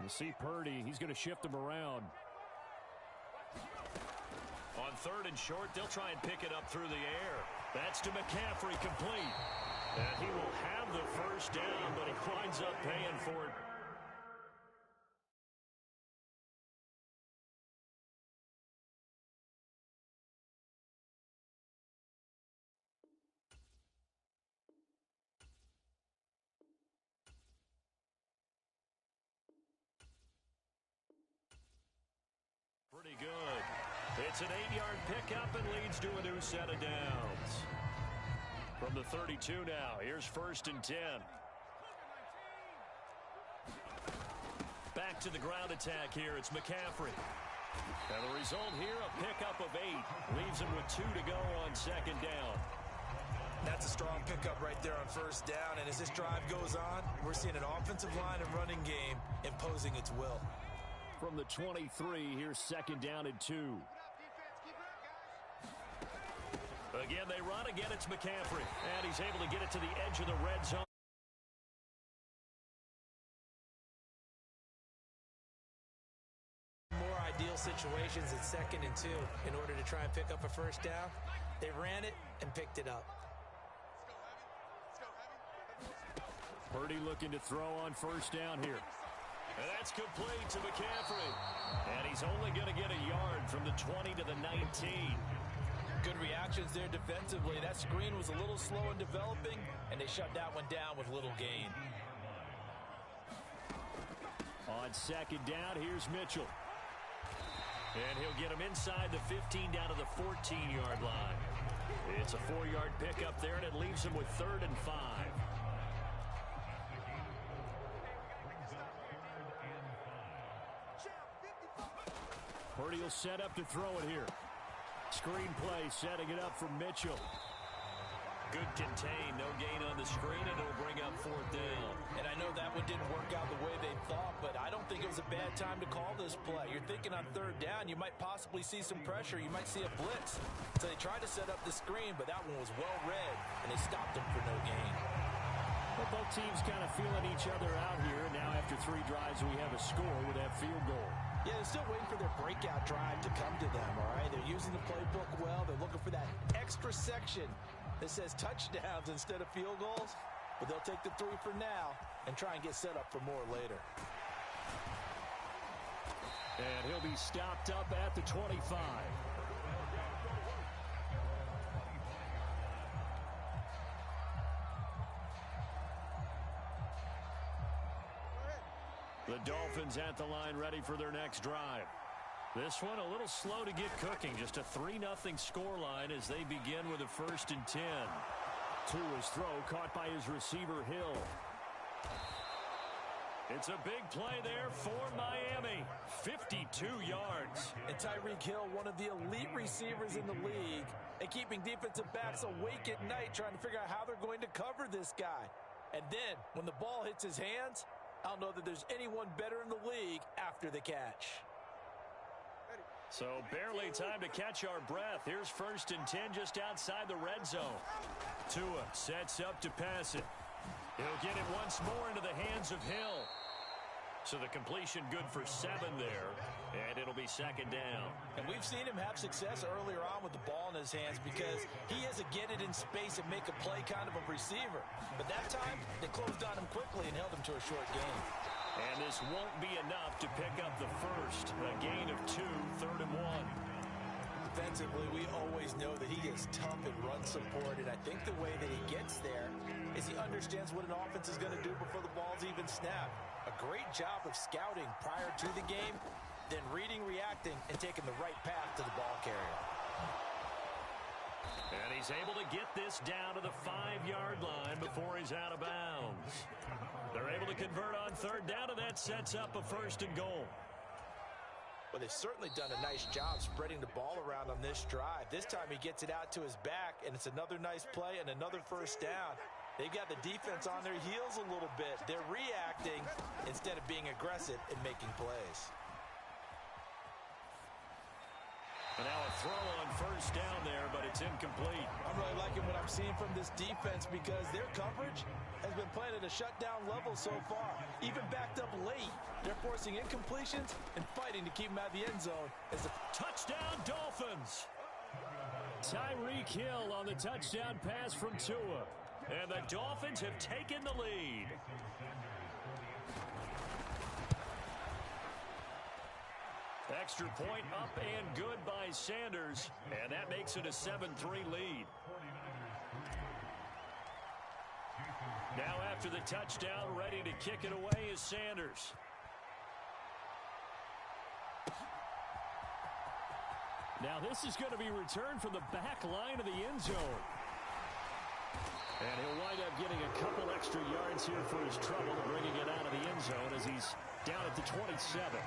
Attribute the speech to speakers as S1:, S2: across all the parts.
S1: You see Purdy, he's going to shift him around.
S2: On 3rd and short, they'll try and pick it up through the air. That's to McCaffrey, complete. And he will have the first down, but he winds up paying for it. Pretty good. It's an 8-yard pickup and leads to a new set of downs. From the 32 now, here's 1st and 10. Back to the ground attack here. It's McCaffrey. And the result here, a pickup of 8. Leaves him with 2 to go on 2nd down.
S3: That's a strong pickup right there on 1st down. And as this drive goes on, we're seeing an offensive line and running game imposing its will.
S1: From the 23, here's 2nd down and 2. Again, they run. Again, it's McCaffrey. And he's able to get it to the edge of the red zone.
S3: More ideal situations at 2nd and 2 in order to try and pick up a 1st down. They ran it and picked it up.
S1: Purdy looking to throw on 1st down here.
S2: And that's complete to McCaffrey. And he's only going to get a yard from the 20 to the 19.
S3: Good reactions there defensively. That screen was a little slow in developing, and they shut that one down with little gain.
S1: On 2nd down, here's Mitchell. And he'll get him inside the 15 down to the 14-yard line. It's a 4-yard pickup there, and it leaves him with 3rd and 5. Purdy will set up to throw it here. Screen play, setting it up for Mitchell.
S2: Good contain, no gain on the screen, and it'll bring up 4th down.
S3: And I know that one didn't work out the way they thought, but I don't think it was a bad time to call this play. You're thinking on 3rd down, you might possibly see some pressure. You might see a blitz. So they tried to set up the screen, but that one was well read, and they stopped them for no gain.
S1: Well, both teams kind of feeling each other out here. Now after 3 drives, we have a score with that field goal.
S3: Yeah, they're still waiting for their breakout drive to come to them, all right? They're using the playbook well. They're looking for that extra section that says touchdowns instead of field goals. But they'll take the 3 for now and try and get set up for more later.
S1: And he'll be stopped up at the 25. The Dolphins at the line ready for their next drive. This one a little slow to get cooking. Just a 3-0 scoreline as they begin with a 1st and 10. To his throw, caught by his receiver, Hill. It's a big play there for Miami. 52 yards.
S3: And Tyreek Hill, one of the elite receivers in the league, and keeping defensive backs awake at night trying to figure out how they're going to cover this guy. And then, when the ball hits his hands, I don't know that there's anyone better in the league after the catch.
S1: So barely time to catch our breath. Here's 1st and 10 just outside the red zone. Tua sets up to pass it. He'll get it once more into the hands of Hill. So the completion good for 7 there, and it'll be 2nd down.
S3: And we've seen him have success earlier on with the ball in his hands because he is a get it in space and make a play kind of a receiver. But that time, they closed on him quickly and held him to a short gain.
S1: And this won't be enough to pick up the first. A gain of 2, 3rd and 1.
S3: Defensively, we always know that he is tough in run support, and I think the way that he gets there is he understands what an offense is going to do before the ball's even snapped. A great job of scouting prior to the game, then reading, reacting, and taking the right path to the ball carrier.
S1: And he's able to get this down to the 5-yard line before he's out of bounds. They're able to convert on 3rd down, and that sets up a 1st and goal.
S3: Well, they've certainly done a nice job spreading the ball around on this drive. This time he gets it out to his back, and it's another nice play and another 1st down. They've got the defense on their heels a little bit. They're reacting instead of being aggressive and making plays.
S1: And now a throw on first down there, but it's incomplete.
S3: I'm really liking what I'm seeing from this defense because their coverage has been playing at a shutdown level so far. Even backed up late, they're forcing incompletions and fighting to keep them out of the end zone. As a
S1: touchdown, Dolphins! Tyreek Hill on the touchdown pass from Tua. And the Dolphins have taken the lead. Extra point up and good by Sanders. And that makes it a 7-3 lead. Now after the touchdown, ready to kick it away is Sanders. Now this is going to be returned from the back line of the end zone. And he'll wind up getting a couple extra yards here for his trouble, bringing it out of the end zone as he's down at the 27.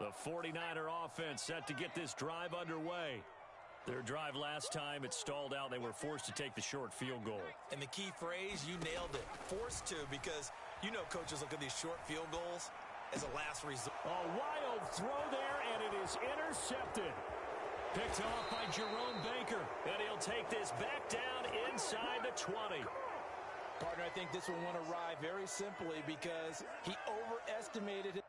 S1: The 49er offense set to get this drive underway. Their drive last time, it stalled out. They were forced to take the short field goal.
S3: And the key phrase, you nailed it. Forced to, because you know coaches look at these short field goals as a last resort.
S1: A wild throw there, and it is intercepted. Picked off by Jerome Baker. And he'll take this back down inside the 20.
S3: Partner, I think this one went awry very simply because he overestimated it.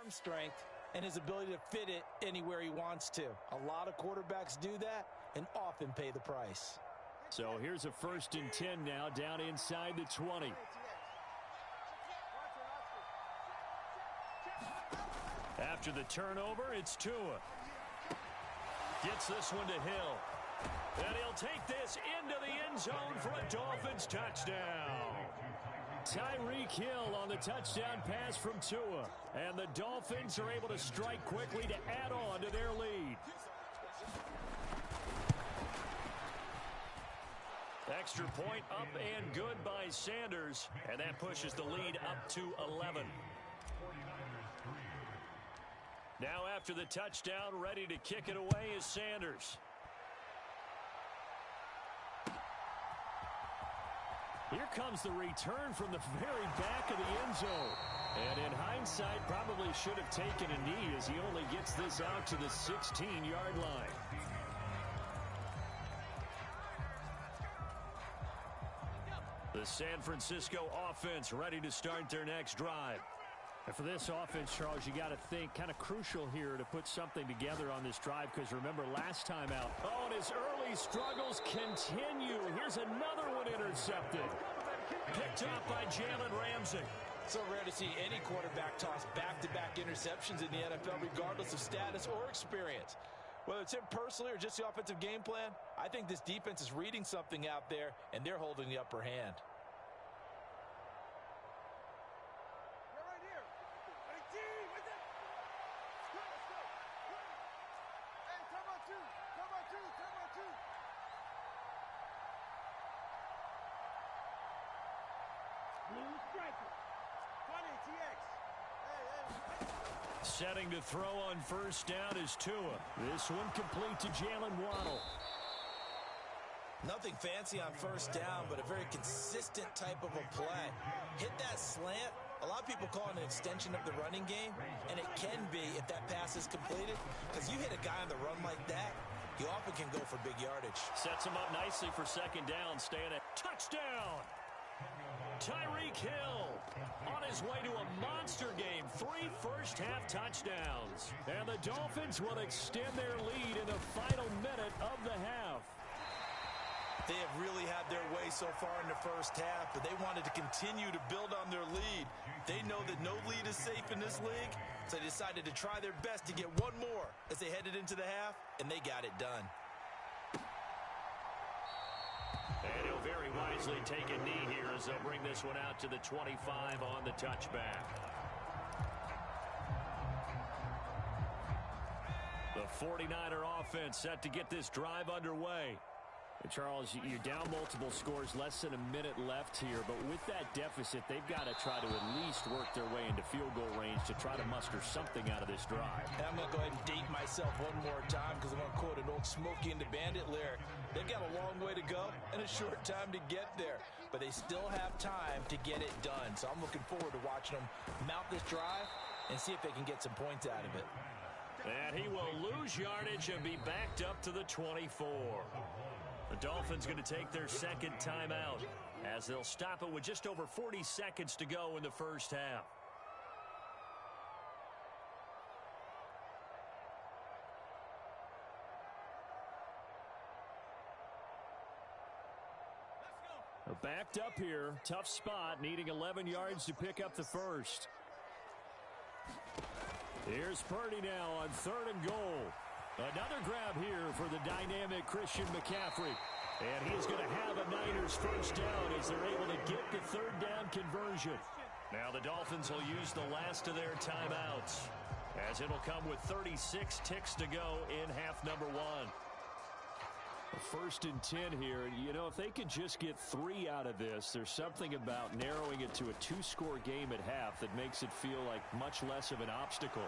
S3: Arm strength and his ability to fit it anywhere he wants to. A lot of quarterbacks do that and often pay the price.
S1: So here's a 1st and 10 now down inside the 20. After the turnover, it's Tua. Gets this one to Hill. And he'll take this into the end zone for a Dolphins touchdown. Tyreek Hill on the touchdown pass from Tua. And the Dolphins are able to strike quickly to add on to their lead. Extra point up and good by Sanders. And that pushes the lead up to 11. Now after the touchdown, ready to kick it away is Sanders. Here comes the return from the very back of the end zone. And in hindsight, probably should have taken a knee as he only gets this out to the 16-yard line. The San Francisco offense ready to start their next drive.
S2: And for this offense, Charles, you got to think kind of crucial here to put something together on this drive, because remember last time out. Oh, and his early struggles continue. Here's another one intercepted.
S1: Picked up by Jalen Ramsey.
S3: So rare to see any quarterback toss back-to-back interceptions in the NFL, regardless of status or experience. Whether it's him personally or just the offensive game plan, I think this defense is reading something out there, and they're holding the upper hand.
S1: Setting to throw on first down is Tua. This one complete to Jalen Waddle.
S3: Nothing fancy on first down, but a very consistent type of a play. Hit that slant. A lot of people call it an extension of the running game, and it can be if that pass is completed, because you hit a guy on the run like that, you often can go for big yardage.
S1: Sets him up nicely for second down, staying at touchdown. Tyreek Hill on his way to a monster game. 3 first-half touchdowns. And the Dolphins will extend their lead in the final minute of the half.
S3: They have really had their way so far in the first half, but they wanted to continue to build on their lead. They know that no lead is safe in this league, so they decided to try their best to get one more as they headed into the half, and they got it done.
S1: And he'll very wisely take a knee here as they'll bring this one out to the 25 on the touchback. The 49er offense set to get this drive underway.
S2: And Charles, you're down multiple scores, less than a minute left here, but with that deficit, they've got to try to at least work their way into field goal range to try to muster something out of this drive.
S3: And I'm going to go ahead and date myself one more time, because I'm going to quote an old Smokey and the Bandit lyric. They've got a long way to go and a short time to get there, but they still have time to get it done. So I'm looking forward to watching them mount this drive and see if they can get some points out of it.
S1: And he will lose yardage and be backed up to the 24. The Dolphins going to take their second timeout as they'll stop it with just over 40 seconds to go in the first half.
S2: Backed up here, tough spot, needing 11 yards to pick up the first. Here's Purdy now on 3rd and goal. Another grab here for the dynamic Christian McCaffrey. And he is going to have a Niners first down as they're able to get the 3rd down conversion.
S1: Now the Dolphins will use the last of their timeouts, as it'll come with 36 ticks to go in half number 1.
S2: 1st and 10 here. You know, if they could just get 3 out of this, there's something about narrowing it to a 2-score game at half that makes it feel like much less of an obstacle.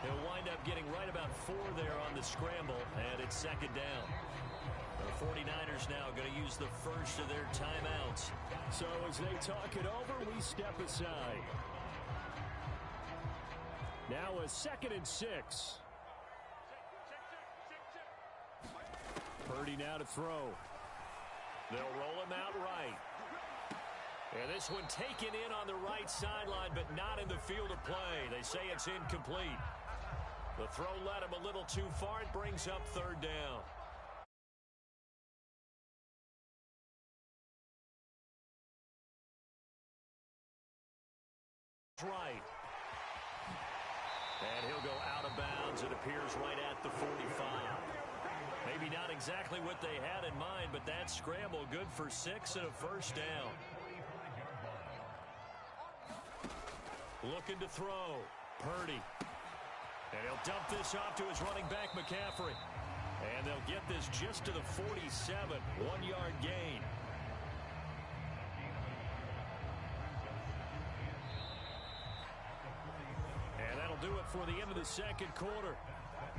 S1: He'll wind up getting right about 4 there on the scramble, and it's second down. The 49ers now going to use the first of their timeouts.
S2: So as they talk it over, we step aside. Now a 2nd and 6. Purdy now to throw.
S1: They'll roll him out right. And this one taken in on the right sideline, but not in the field of play. They say it's incomplete. The throw led him a little too far. It brings up 3rd down. Right. And he'll go out of bounds. It appears right at the 45. Maybe not exactly what they had in mind, but that scramble good for 6 and a first down. Looking to throw. Purdy. And he'll dump this off to his running back, McCaffrey. And they'll get this just to the 47. 1-yard gain. And that'll do it for the end of the second quarter.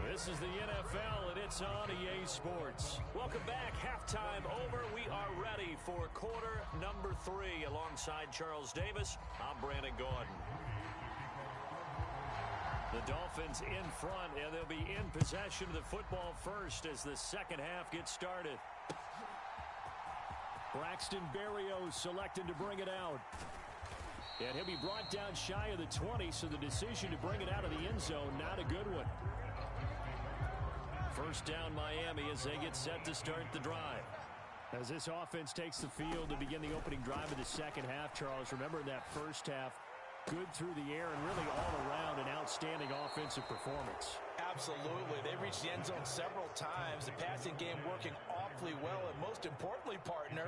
S1: This is the NFL, and it's on EA Sports. Welcome back. Halftime over. We are ready for quarter number 3. Alongside Charles Davis, I'm Brandon Gordon. The Dolphins in front, and they'll be in possession of the football first as the second half gets started.
S2: Braxton Berrios selecting to bring it out. And he'll be brought down shy of the 20, so the decision to bring it out of the end zone, not a good one. First down Miami as they get set to start the drive. As this offense takes the field to begin the opening drive of the second half, Charles, remember in that first half, good through the air and really all around an outstanding offensive performance.
S3: Absolutely. They reached the end zone several times. The passing game working awfully well, and most importantly, partner,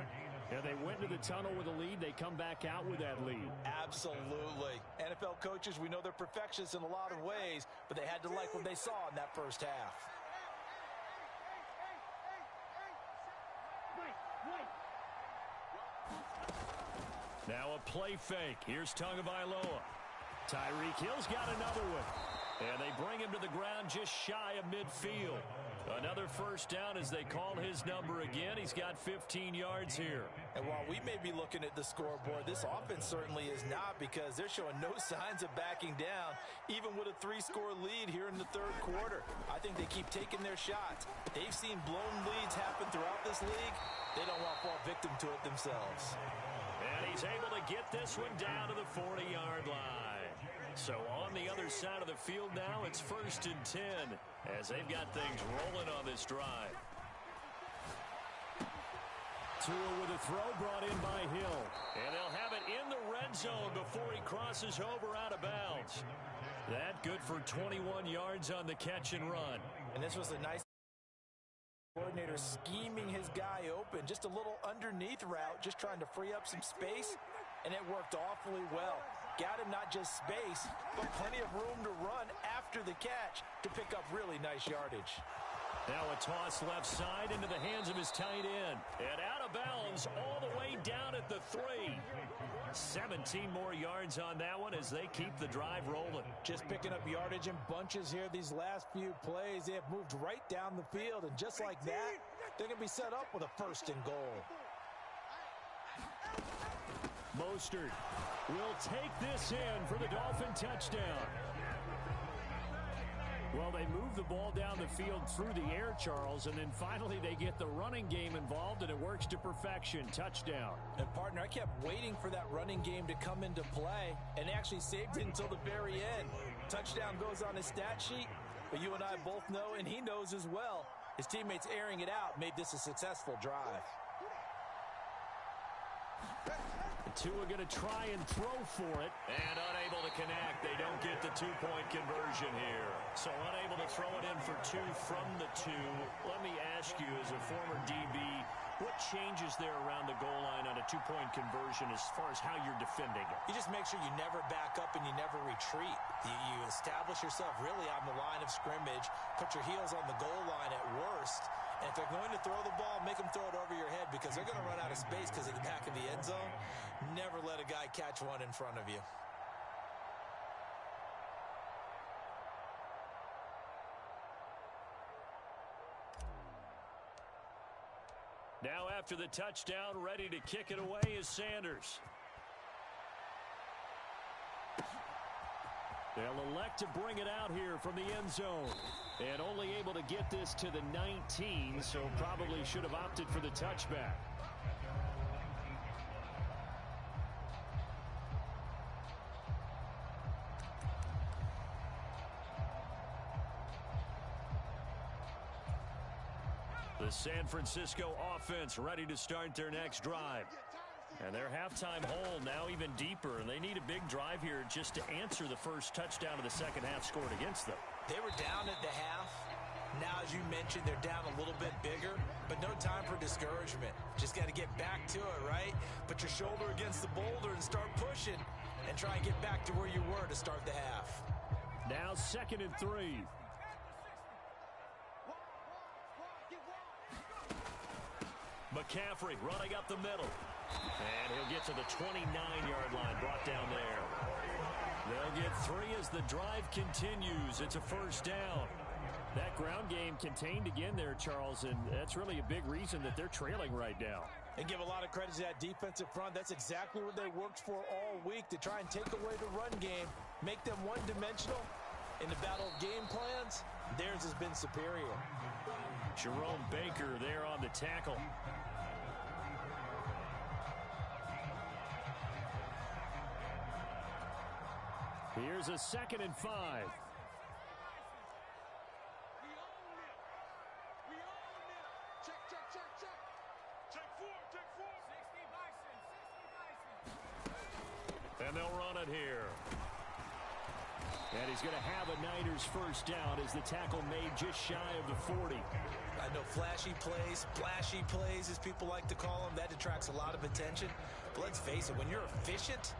S2: yeah, they went to the tunnel with a lead. They come back out with that lead.
S3: Absolutely. NFL coaches, we know they're perfectionists in a lot of ways, but they had to like what they saw in that first half.
S2: Now a play fake. Here's Tagovailoa. Tyreek Hill's got another one. And they bring him to the ground just shy of midfield. Another first down as they call his number again. He's got 15 yards here.
S3: And while we may be looking at the scoreboard, this offense certainly is not, because they're showing no signs of backing down, even with a 3-score lead here in the third quarter. I think they keep taking their shots. They've seen blown leads happen throughout this league. They don't want to fall victim to it themselves.
S2: And he's able to get this one down to the 40-yard line. So on the other side of the field now, it's 1st and 10 as they've got things rolling on this drive. Tua with a throw brought in by Hill. And they'll have it in the red zone before he crosses over out of bounds. That good for 21 yards on the catch and run.
S3: And this was a nice coordinator scheming his guy open. Just a little underneath route, just trying to free up some space, and it worked awfully well. Got him not just space, but plenty of room to run after the catch to pick up really nice yardage.
S2: Now a toss left side into the hands of his tight end. And out of bounds all the way down at the 3. 17 more yards on that one as they keep the drive rolling.
S3: Just picking up yardage in bunches here these last few plays. They have moved right down the field, and just like that, they're going to be set up with a 1st and goal.
S2: Mostert will take this in for the Dolphin touchdown. Well, they move the ball down the field through the air, Charles, and then finally they get the running game involved, and it works to perfection. Touchdown.
S3: And, partner, I kept waiting for that running game to come into play, and actually saved it until the very end. Touchdown goes on his stat sheet, but you and I both know, and he knows as well, his teammates airing it out made this a successful drive.
S2: Tua going to try and throw for it.
S1: And unable to connect. They don't get the 2-point conversion here.
S2: So unable to throw it in for 2 from the 2. Let me ask you, as a former DB, what changes there around the goal line on a 2-point conversion as far as how you're defending it?
S3: You just make sure you never back up and you never retreat. You establish yourself really on the line of scrimmage, put your heels on the goal line at worst. And if they're going to throw the ball, make them throw it over your head, because they're going to run out of space because of the back of the end zone. Never let a guy catch one in front of you.
S2: Now after the touchdown, ready to kick it away is Sanders. They'll elect to bring it out here from the end zone. And only able to get this to the 19, so probably should have opted for the touchback. The San Francisco offense ready to start their next drive. And their halftime hole now even deeper, and they need a big drive here just to answer the first touchdown of the second half scored against them.
S3: They were down at the half. Now, as you mentioned, they're down a little bit bigger, but no time for discouragement. Just got to get back to it, right? Put your shoulder against the boulder and start pushing, and try and get back to where you were to start the half.
S2: Now 2nd and 3. McCaffrey running up the middle. And he'll get to the 29-yard line, brought down there. They'll get 3 as the drive continues. It's a first down. That ground game contained again there, Charles, and that's really a big reason that they're trailing right now.
S3: And give a lot of credit to that defensive front. That's exactly what they worked for all week, to try and take away the run game, make them one-dimensional. In the battle of game plans, theirs has been superior.
S2: Jerome Baker there on the tackle. is a 2nd and 5.
S1: And they'll run it here.
S2: And he's going to have a Niners first down as the tackle made just shy of the 40.
S3: I know flashy plays, splashy plays, as people like to call them, that attracts a lot of attention. But let's face it, when you're efficient,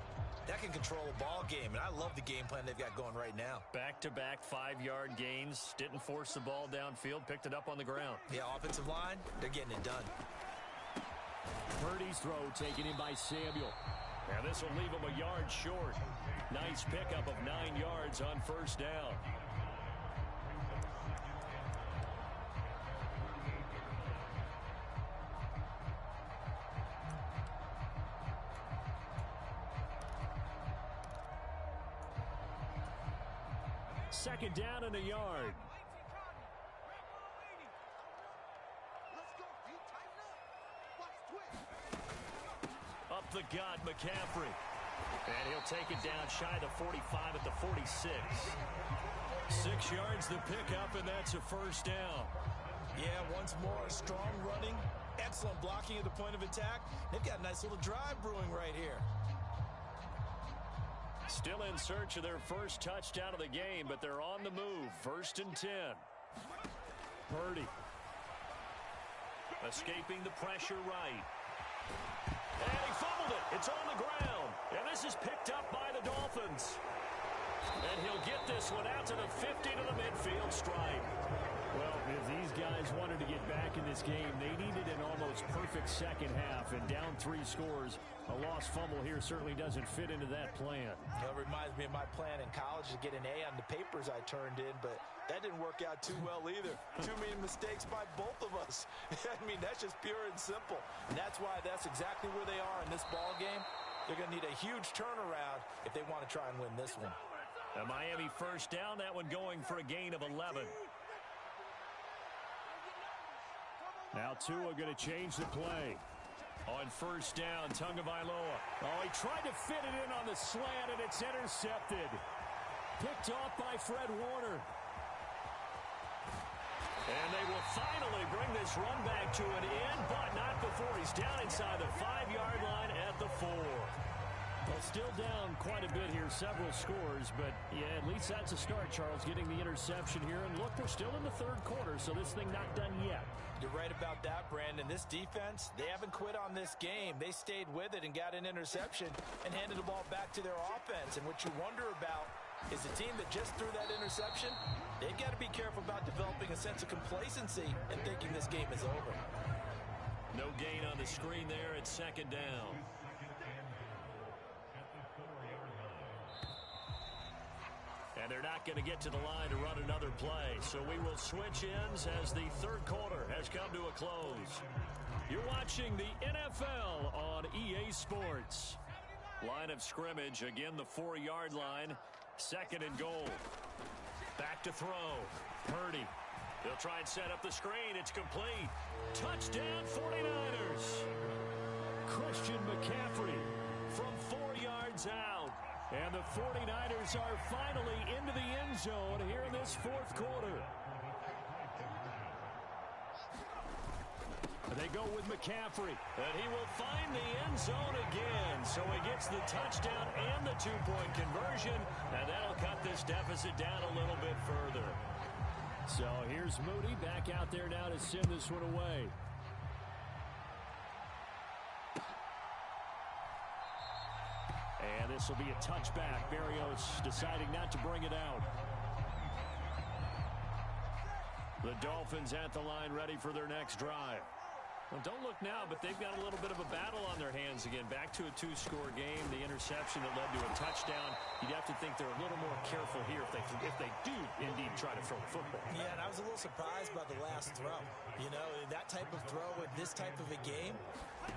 S3: that can control a ball game. And I love the game plan they've got going right now.
S1: Back-to-back 5-yard gains. Didn't force the ball downfield. Picked it up on the ground.
S3: Yeah, offensive line, they're getting it done.
S2: Purdy's throw taken in by Samuel.
S1: And this will leave him a yard short. Nice pickup of 9 yards on first down.
S2: Second down and a yard.
S1: Up the gut, McCaffrey. And he'll take it down shy of the 45 at the 46. 6 yards the pickup, and that's a first down.
S3: Yeah, once more, strong running, excellent blocking at the point of attack. They've got a nice little drive brewing right here.
S1: Still in search of their first touchdown of the game, but they're on the move. 1st and 10.
S2: Purdy.
S1: Escaping the pressure right. And he fumbled it. It's on the ground. And this is picked up by the Dolphins. And he'll get this one out to the 50 to the midfield stripe.
S2: Well, if these guys wanted to get back in this game, they needed an almost perfect second half. And down 3 scores, a lost fumble here certainly doesn't fit into that plan.
S3: It reminds me of my plan in college to get an A on the papers I turned in, but that didn't work out too well either. Too many mistakes by both of us. I mean, that's just pure and simple. And that's why that's exactly where they are in this ball game. They're going to need a huge turnaround if they want to try and win this one.
S1: A Miami first down, that one going for a gain of 11.
S2: Now Tua going to change the play.
S1: On first down, Tagovailoa.
S2: Oh, he tried to fit it in on the slant, and it's intercepted. Picked off by Fred Warner.
S1: And they will finally bring this run back to an end, but not before he's down inside the 5-yard line at the 4.
S2: Well, still down quite a bit here, several scores, but yeah, at least that's a start, Charles, getting the interception here. And look, we're still in the 3rd quarter, so this thing not done yet.
S3: You're right about that, Brandon. This defense, they haven't quit on this game. They stayed with it and got an interception and handed the ball back to their offense. And what you wonder about is the team that just threw that interception, they've got to be careful about developing a sense of complacency and thinking this game is over.
S1: No gain on the screen there at 2nd down. And they're not going to get to the line to run another play. So we will switch ends as the 3rd quarter has come to a close. You're watching the NFL on EA Sports. Line of scrimmage, again the 4-yard line. 2nd and goal. Back to throw. Purdy. He'll try and set up the screen. It's complete. Touchdown 49ers.
S2: Christian McCaffrey from 4 yards out. And the 49ers are finally into the end zone here in this 4th quarter. They go with McCaffrey.
S1: And he will find the end zone again. So he gets the touchdown and the 2-point conversion. And that'll cut this deficit down a little bit further.
S2: So here's Moody back out there now to send this one away. And this will be a touchback. Berrios deciding not to bring it out.
S1: The Dolphins at the line ready for their next drive. Well, don't look now, but they've got a little bit of a battle on their hands again. Back to a 2-score game. The interception that led to a touchdown. You'd have to think they're a little more careful here if they do indeed try to throw the football.
S3: Yeah, and I was a little surprised by the last throw. You know, that type of throw in this type of a game,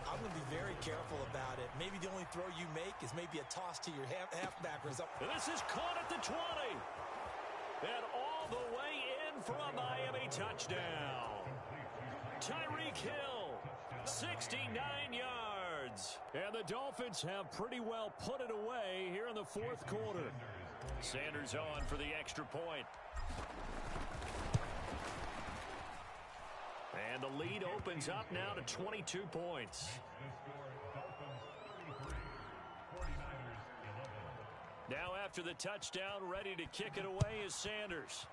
S3: I'm going to be very careful about it. Maybe the only throw you make is maybe a toss to your halfbackers up.
S1: And this is caught at the 20. And all the way in for a Miami touchdown. Tyreek Hill, 69 yards.
S2: And the Dolphins have pretty well put it away here in the 4th quarter.
S1: Sanders on for the extra point. And the lead opens up now to 22 points. Now after the touchdown, ready to kick it away is Sanders.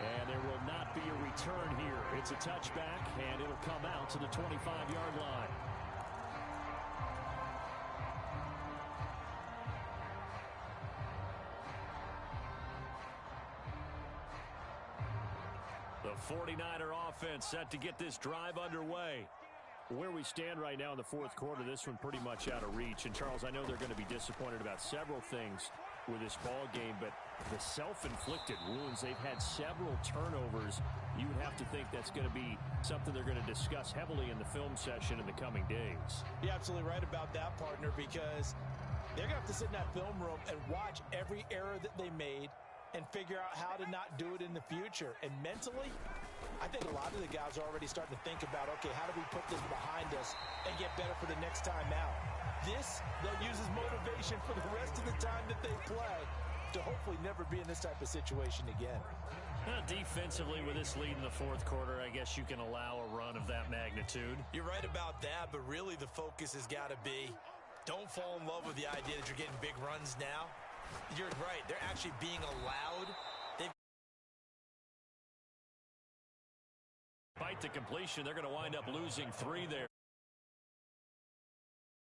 S1: And there will not be a return here. It's a touchback, and it'll come out to the 25-yard line. The 49er offense set to get this drive underway. Where we stand right now in the fourth quarter, this one pretty much out of reach. And, Charles, I know they're going to be disappointed about several things with this ball game, but the self-inflicted wounds, they've had several turnovers. You would have to think that's going to be something they're going to discuss heavily in the film session in the coming days.
S3: You're absolutely right about that, partner, because they're going to have to sit in that film room and watch every error that they made and figure out how to not do it in the future. And mentally, I think a lot of the guys are already starting to think about, okay, how do we put this behind us and get better for the next time out? This, they'll use as motivation for the rest of the time that they play to hopefully never be in this type of situation again.
S1: Defensively, with this lead in the fourth quarter, I guess you can allow a run of that magnitude.
S3: You're right about that, but really the focus has got to be, don't fall in love with the idea that you're getting big runs now. You're right. They're actually being allowed.
S1: Despite the completion, they're going to wind up losing 3 there.